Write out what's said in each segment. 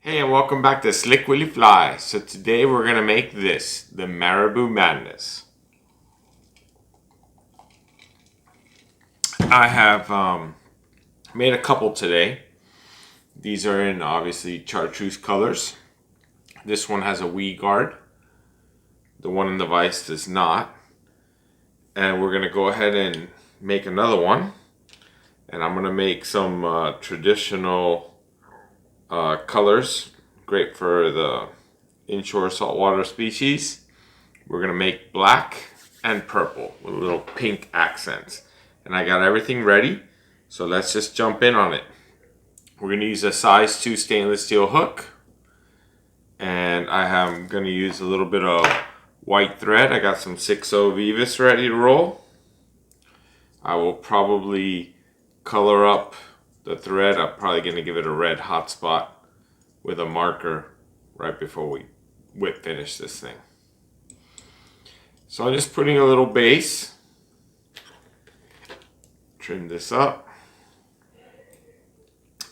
Hey, and welcome back to Slick Willy Fly. So today we're going to make this, the Marabou Madness. I have made a couple today. These are in obviously chartreuse colors. This one has a wee guard. The one in the vise does not. And we're going to go ahead and make another one. And I'm going to make some traditional colors. Great for the inshore saltwater species. We're gonna make black and purple with little pink accents. And I got everything ready, so let's just jump in on it. We're gonna use a size 2 stainless steel hook, and I am gonna use a little bit of white thread. I got some 6/0 Vivus ready to roll. I will probably color up the thread. I'm probably gonna give it a red hot spot with a marker right before we whip finish this thing. So I'm just putting a little base. Trim this up.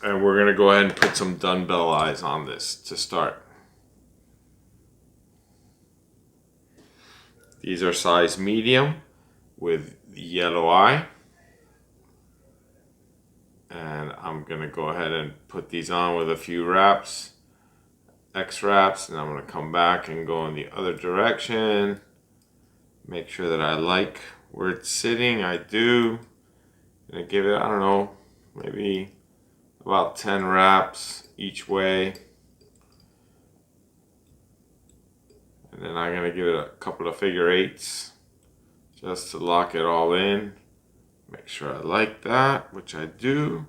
And we're going to go ahead and put some dumbbell eyes on this to start. These are size medium with the yellow eye. And I'm going to go ahead and put these on with a few wraps. X wraps. And I'm going to come back and go in the other direction. Make sure that I like where it's sitting. I do. I'm gonna give it, I don't know, maybe about 10 wraps each way. And then I'm gonna give it a couple of figure eights just to lock it all in. Make sure I like that, which I do.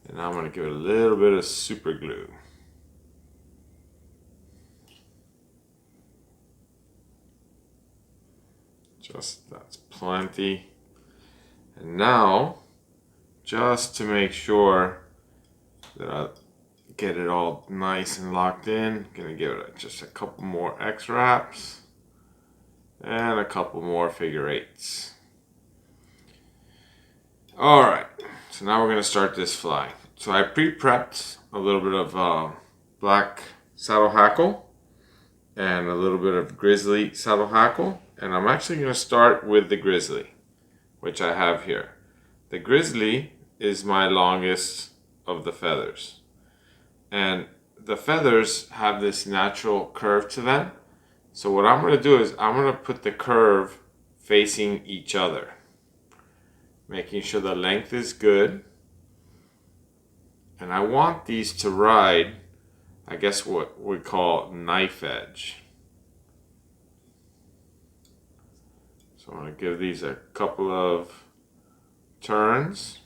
And I'm gonna give it a little bit of super glue. Just, that's plenty. And now, just to make sure that I get it all nice and locked in, I'm gonna give it just a couple more X wraps and a couple more figure eights. All right, so now we're gonna start this fly. So I pre-prepped a little bit of black saddle hackle and a little bit of Grizzly saddle hackle. And I'm actually going to start with the Grizzly, which I have here. The Grizzly is my longest of the feathers. And the feathers have this natural curve to them. So what I'm going to do is I'm going to put the curve facing each other, making sure the length is good. And I want these to ride, I guess what we call knife edge. So I'm going to give these a couple of turns.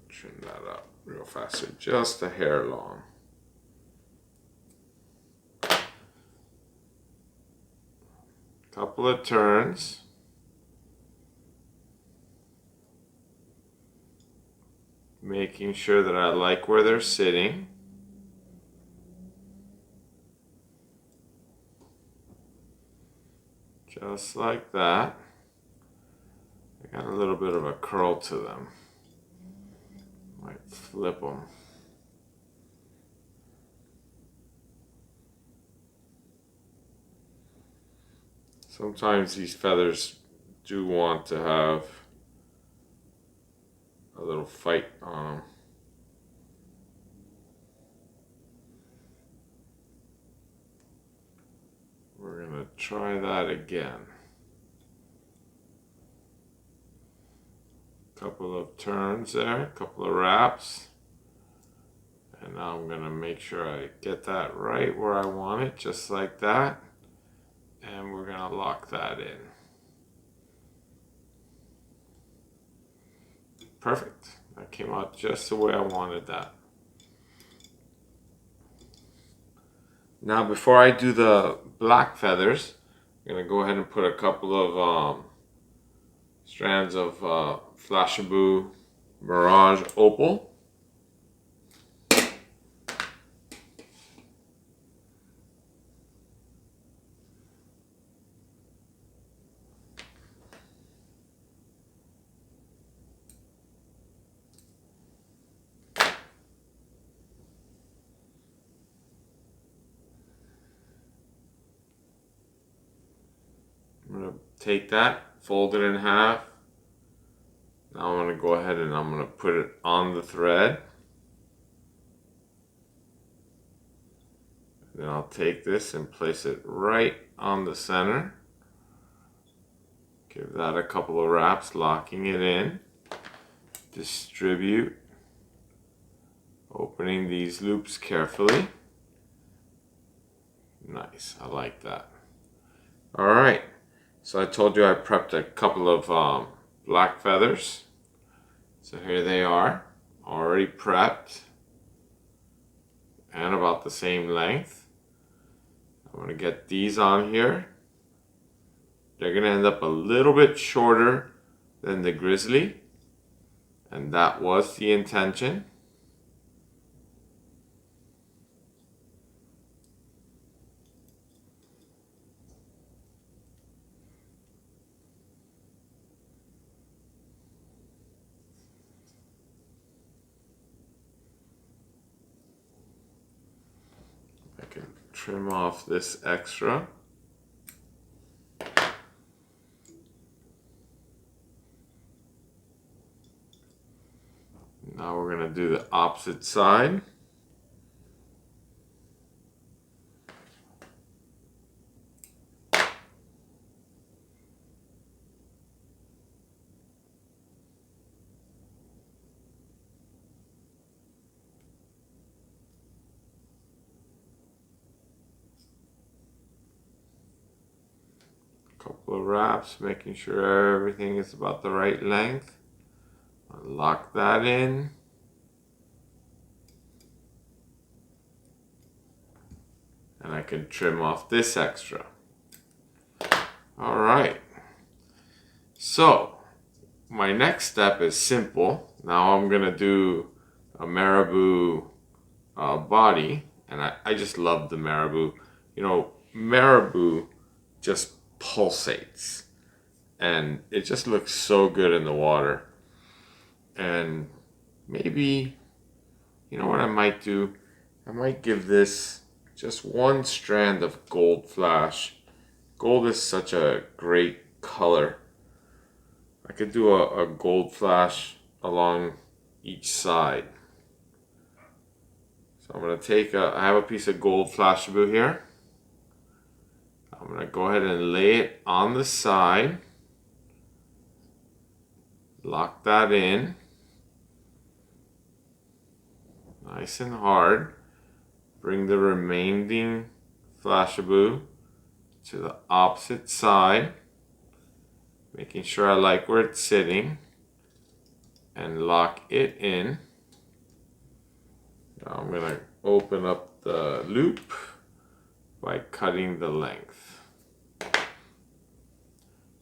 Trim that up real fast, so just a hair long. Couple of turns. Making sure that I like where they're sitting. Just like that. They got a little bit of a curl to them. Might flip them. Sometimes these feathers do want to have a little fight on them. We're going to try that again. Couple of turns there, couple of wraps. And now I'm going to make sure I get that right where I want it, just like that. And we're going to lock that in. Perfect. That came out just the way I wanted that. Now before I do the black feathers, I'm going to go ahead and put a couple of strands of Flashabou Mirage Opal. take that, fold it in half. Now I'm going to go ahead and I'm going to put it on the thread. Then I'll take this and place it right on the center. Give that a couple of wraps, locking it in. Distribute. Opening these loops carefully. Nice, I like that. Alright, so I told you I prepped a couple of black feathers. So here they are, already prepped and about the same length. I'm going to get these on here. They're going to end up a little bit shorter than the Grizzly, and that was the intention. I can trim off this extra. Now we're going to do the opposite side. Couple of wraps, making sure everything is about the right length. Lock that in. And I can trim off this extra. Alright. So, my next step is simple. Now I'm going to do a Marabou body. And I just love the Marabou. You know, Marabou just pulsates. And it just looks so good in the water. And maybe, you know what I might do? I might give this just one strand of gold flash. Gold is such a great color. I could do a gold flash along each side. So I'm going to take I have a piece of gold Flashabou here. I'm going to go ahead and lay it on the side. Lock that in. Nice and hard. Bring the remaining Flashabou to the opposite side. Making sure I like where it's sitting. And lock it in. Now I'm going to open up the loop by cutting the length.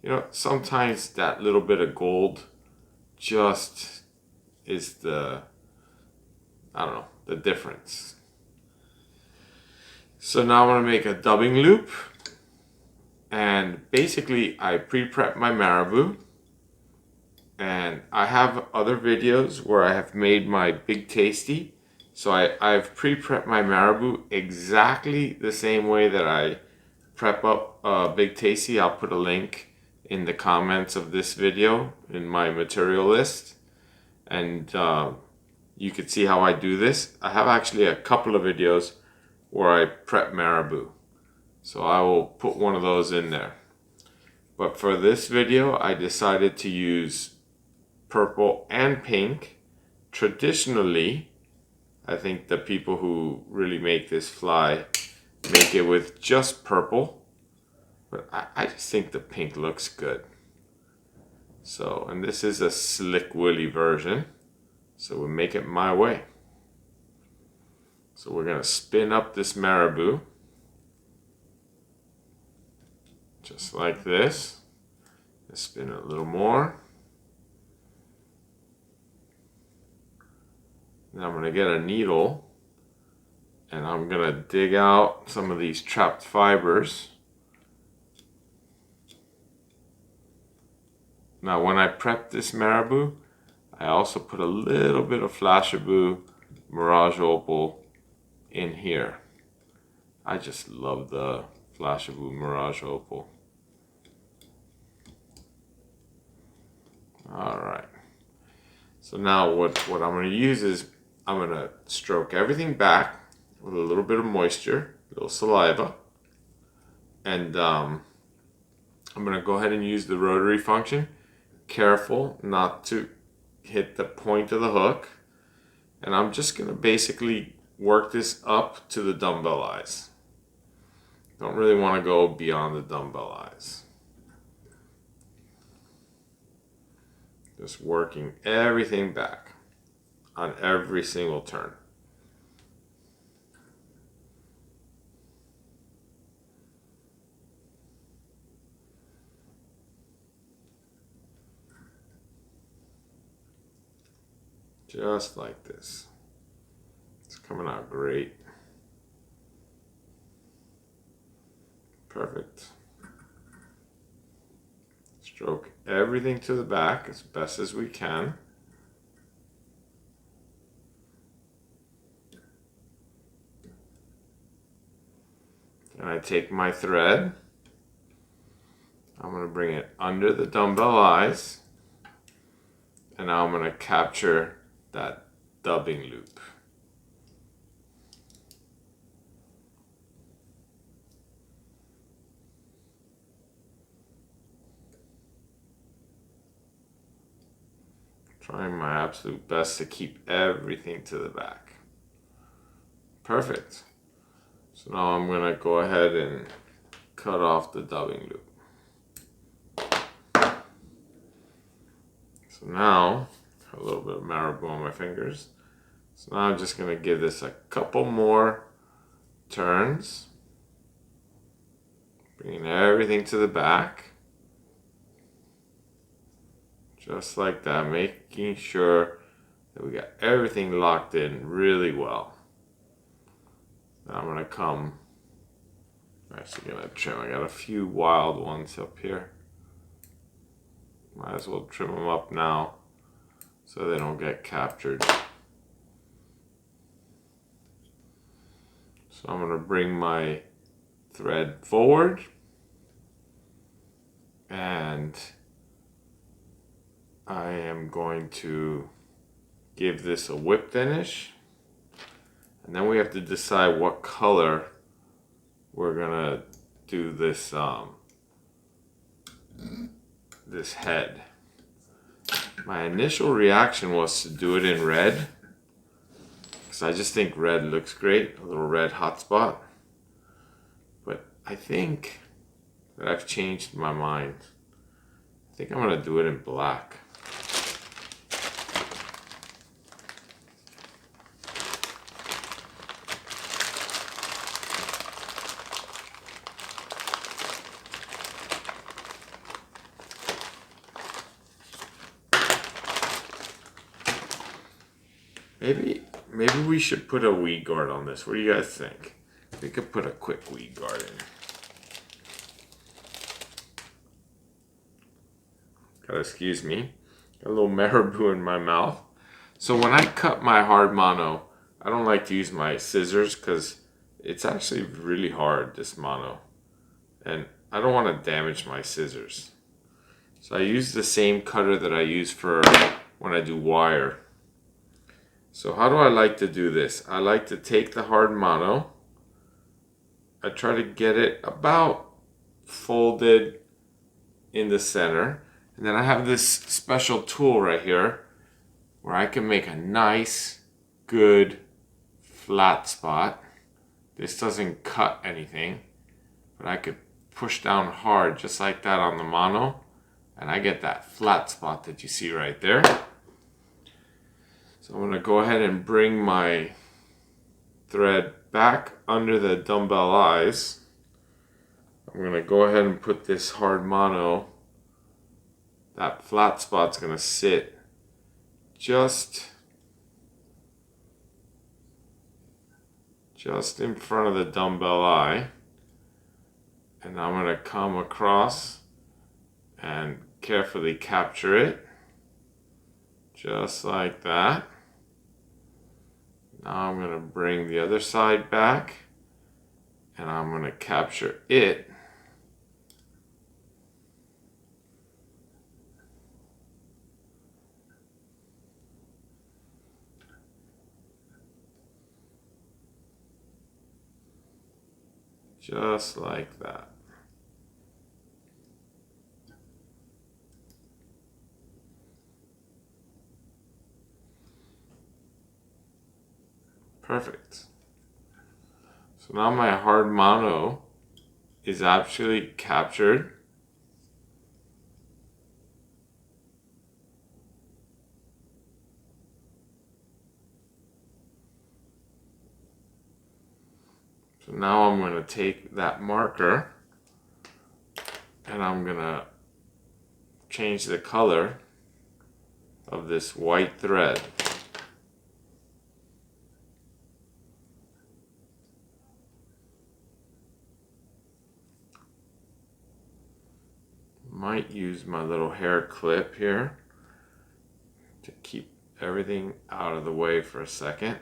You know, sometimes that little bit of gold just is the, I don't know, the difference. So now I'm going to make a dubbing loop. And basically I pre-prep my Marabou. And I have other videos where I have made my Big Tasty. So I've pre-prepped my Marabou exactly the same way that I prep up Big Tasty. I'll put a link in the comments of this video in my material list. And you can see how I do this. I have actually a couple of videos where I prep Marabou. So I will put one of those in there. But for this video, I decided to use purple and pink. Traditionally, I think the people who really make this fly make it with just purple. But I just think the pink looks good. So, and this is a slick willy version. So we'll make it my way. So we're going to spin up this Marabou. Just like this. Let's spin it a little more. Now I'm going to get a needle and I'm going to dig out some of these trapped fibers. Now when I prep this Marabou, I also put a little bit of Flashabou Mirage Opal in here. I just love the Flashabou Mirage Opal. All right. So now what I'm going to use is I'm going to stroke everything back with a little bit of moisture, a little saliva. And I'm going to go ahead and use the rotary function. Careful not to hit the point of the hook. And I'm just going to basically work this up to the dumbbell eyes. Don't really want to go beyond the dumbbell eyes. Just working everything back on every single turn. Just like this. It's coming out great. Perfect. Stroke everything to the back as best as we can. And I take my thread. I'm going to bring it under the dumbbell eyes. And now I'm going to capture that dubbing loop. Trying my absolute best to keep everything to the back. Perfect. So now I'm going to go ahead and cut off the dubbing loop. So now, a little bit of marabou on my fingers. So now I'm just going to give this a couple more turns. Bringing everything to the back. Just like that, making sure that we got everything locked in really well. Now I'm going to I'm actually going to trim. I got a few wild ones up here. Might as well trim them up now so they don't get captured. So I'm going to bring my thread forward and I am going to give this a whip finish. And then we have to decide what color we're gonna do this this head. My initial reaction was to do it in red because I just think red looks great, a little red hot spot. But I think that I've changed my mind. I think I'm gonna do it in black. Maybe we should put a weed guard on this. What do you guys think? We could put a quick weed guard in. Gotta excuse me. Got a little marabou in my mouth. So when I cut my hard mono, I don't like to use my scissors because it's actually really hard, this mono. And I don't want to damage my scissors. So I use the same cutter that I use for when I do wire. So how do I like to do this? I like to take the hard mono. I try to get it about folded in the center. And then I have this special tool right here where I can make a nice, good, flat spot. This doesn't cut anything, but I could push down hard just like that on the mono. And I get that flat spot that you see right there. So I'm going to go ahead and bring my thread back under the dumbbell eyes. I'm going to go ahead and put this hard mono. That flat spot's going to sit just in front of the dumbbell eye. And I'm going to come across and carefully capture it. Just like that. Now I'm going to bring the other side back and I'm going to capture it. Just like that. Perfect. So now my hard mono is actually captured. So now I'm going to take that marker and I'm going to change the color of this white thread. Might use my little hair clip here to keep everything out of the way for a second,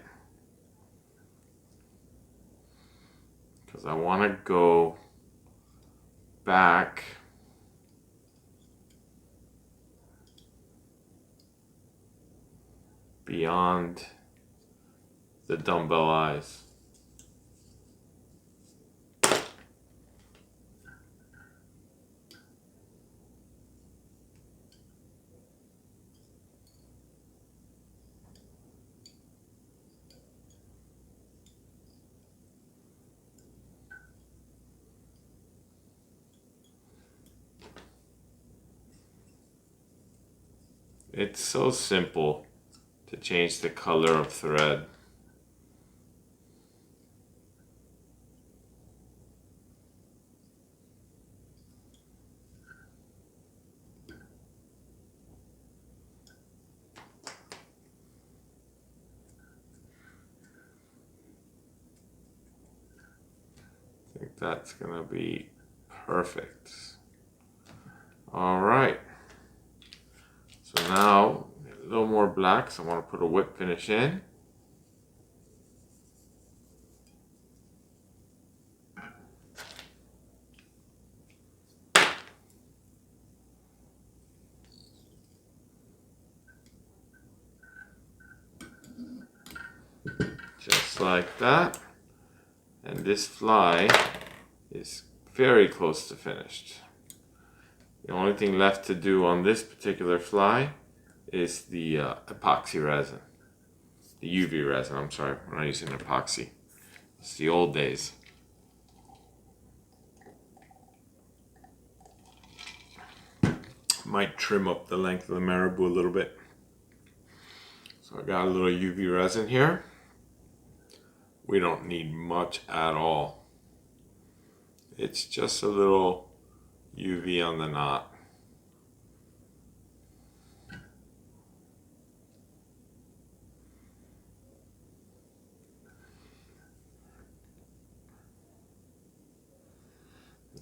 because I want to go back beyond the dumbbell eyes. It's so simple to change the color of thread. I think that's gonna be perfect. All right. So now a little more black, so I want to put a whip finish in. Just like that. And this fly is very close to finished. The only thing left to do on this particular fly is the epoxy resin. The UV resin, I'm sorry, we're not using epoxy. It's the old days. Might trim up the length of the Marabou a little bit. So I got a little UV resin here. We don't need much at all. It's just a little UV on the knot.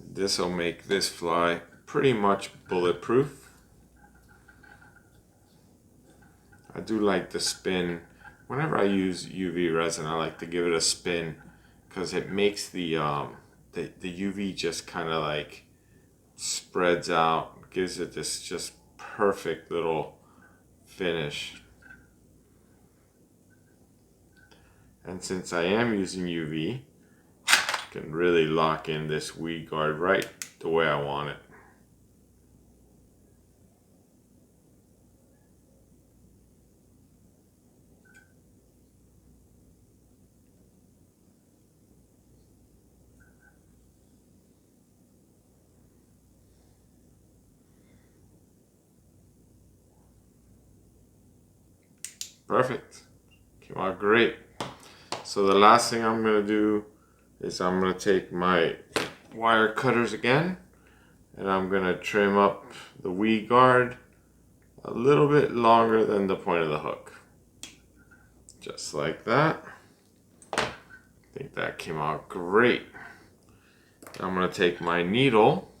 This will make this fly pretty much bulletproof. I do like the spin. Whenever I use UV resin, I like to give it a spin because it makes the UV just kind of like spreads out, gives it this just perfect little finish. And since I am using UV, I can really lock in this weed guard right the way I want it. Perfect. Came out great. So the last thing I'm going to do is I'm going to take my wire cutters again and I'm going to trim up the weed guard a little bit longer than the point of the hook. Just like that. I think that came out great. I'm going to take my needle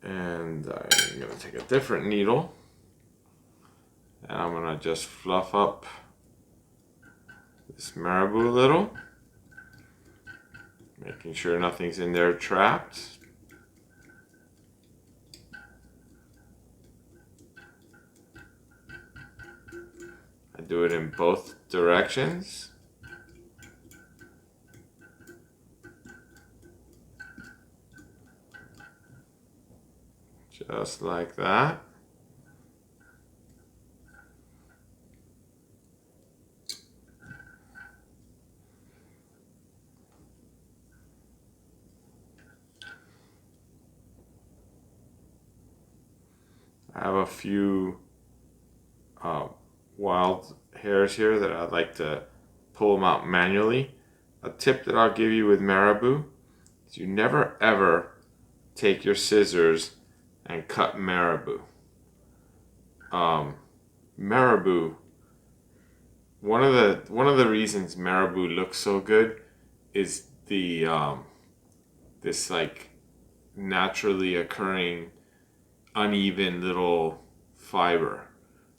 and I'm going to take a different needle and I'm going to just fluff up this Marabou a little, making sure nothing's in there trapped. I do it in both directions. Just like that. I have a few wild hairs here that I'd like to pull them out manually. A tip that I'll give you with Marabou is you never ever take your scissors and cut Marabou. Marabou, one of the reasons Marabou looks so good is the this like naturally occurring uneven little fiber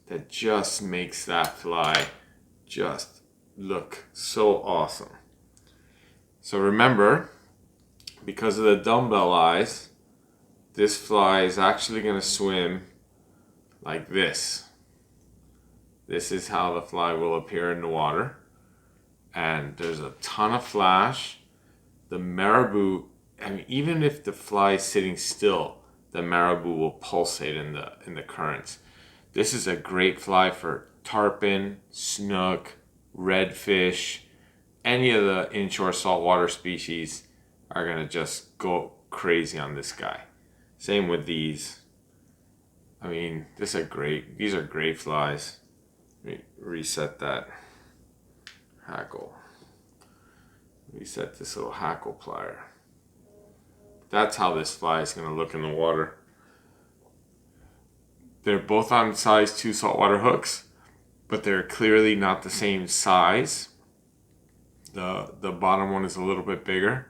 that just makes that fly just look so awesome. So remember, because of the dumbbell eyes, this fly is actually going to swim like this. This is how the fly will appear in the water. And there's a ton of flash. The Marabou, I mean, even if the fly is sitting still, the Marabou will pulsate in the currents. This is a great fly for tarpon, snook, redfish. Any of the inshore saltwater species are gonna just go crazy on this guy. Same with these. I mean, these are great flies. Let me reset that hackle. Reset this little hackle plier. That's how this fly is going to look in the water. They're both on size 2 saltwater hooks, but they're clearly not the same size. The bottom one is a little bit bigger,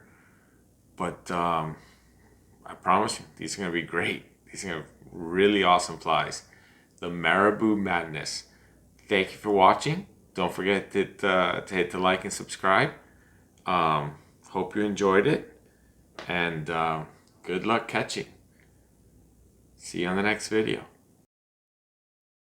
but I promise you, these are going to be great. These are going to be really awesome flies. The Marabou Madness. Thank you for watching. Don't forget to hit the like and subscribe. Hope you enjoyed it. And good luck catching. See you on the next video.